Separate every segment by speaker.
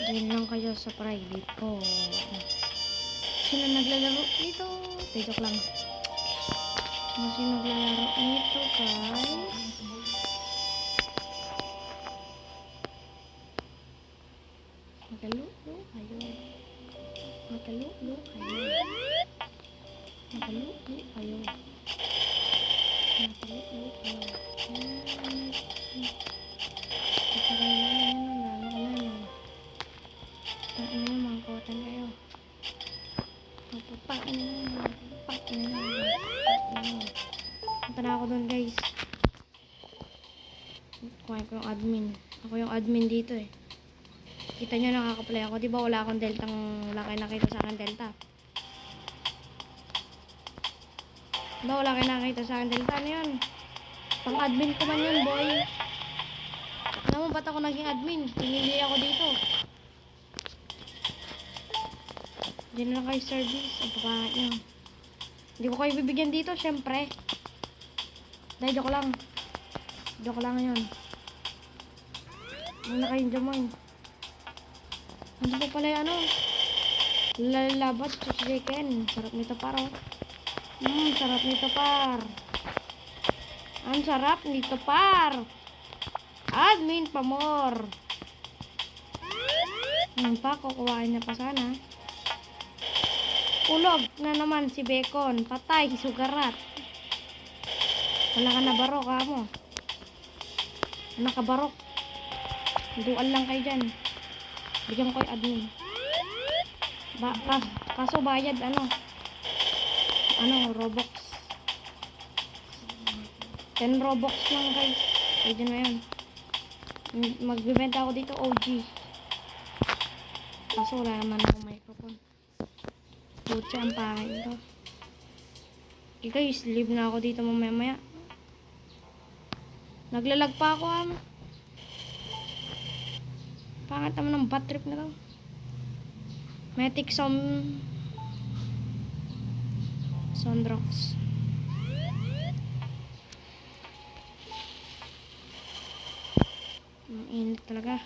Speaker 1: Diyan lang kayo sa private ko. Sino naglalaro nito? Joke lang. Sino naglalaro nito, guys? Magalulo kayo. Magalulo kayo. Magalulo kayo. Magalulo kayo. Mangkotan kayo. Papain na. Punta na ako doon, guys. Kuhain ko yung admin. Ako yung admin dito eh. Kita nyo nakaka-play ako. Diba wala akong deltang kayo nakita sa akin delta? Diba wala kayo nakita sa akin delta? Ano yun? Pang admin ko man yun, boy. Alam mo ba't ako naging admin? Pinili ako dito. Diyan na lang kayo service. Ang papahat nyo. Hindi ko kayo bibigyan dito, syempre. Dahil joke lang. Joke lang ngayon. Ano na kayong jamoy? Ano pa pala yung ano? Lalabat sa chicken. Sarap nito par, oh. Sarap nito par. Ang sarap nito par. Admin pa more. Pa, kukuhain niya pa sana. Ulog na naman si Bacon. Patay, sugarat. Wala ka na barok, ha mo. Nakabarok. Dual lang kayo dyan. Bigyan ko yung admin. Kaso bayad, Robux. 10 Robux lang, guys. Pwede na yun. Magbibenta ako dito, OG. Kaso wala naman akong microphone. Putya, ang pangit ito. Okay, guys, leave na ako dito mamaya. Naglalag pa ako, Pangit naman ng bad trip na to. Matic Sondrox. Ang init talaga.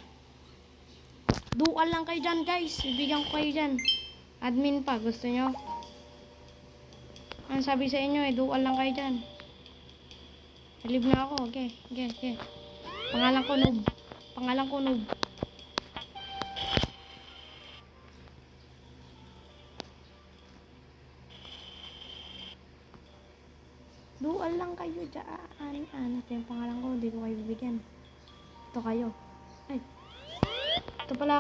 Speaker 1: Dual lang kayo dyan, guys. Ibigyan ko kayo dyan. Admin pa, gusto nyo? Ang sabi sa inyo, dual lang kayo dyan. Live na ako, okay. Pangalan ko Noob. Dual lang kayo dyan. Ito yung pangalan ko, hindi ko kayo bibigyan. Ito kayo. Ay, ito pala.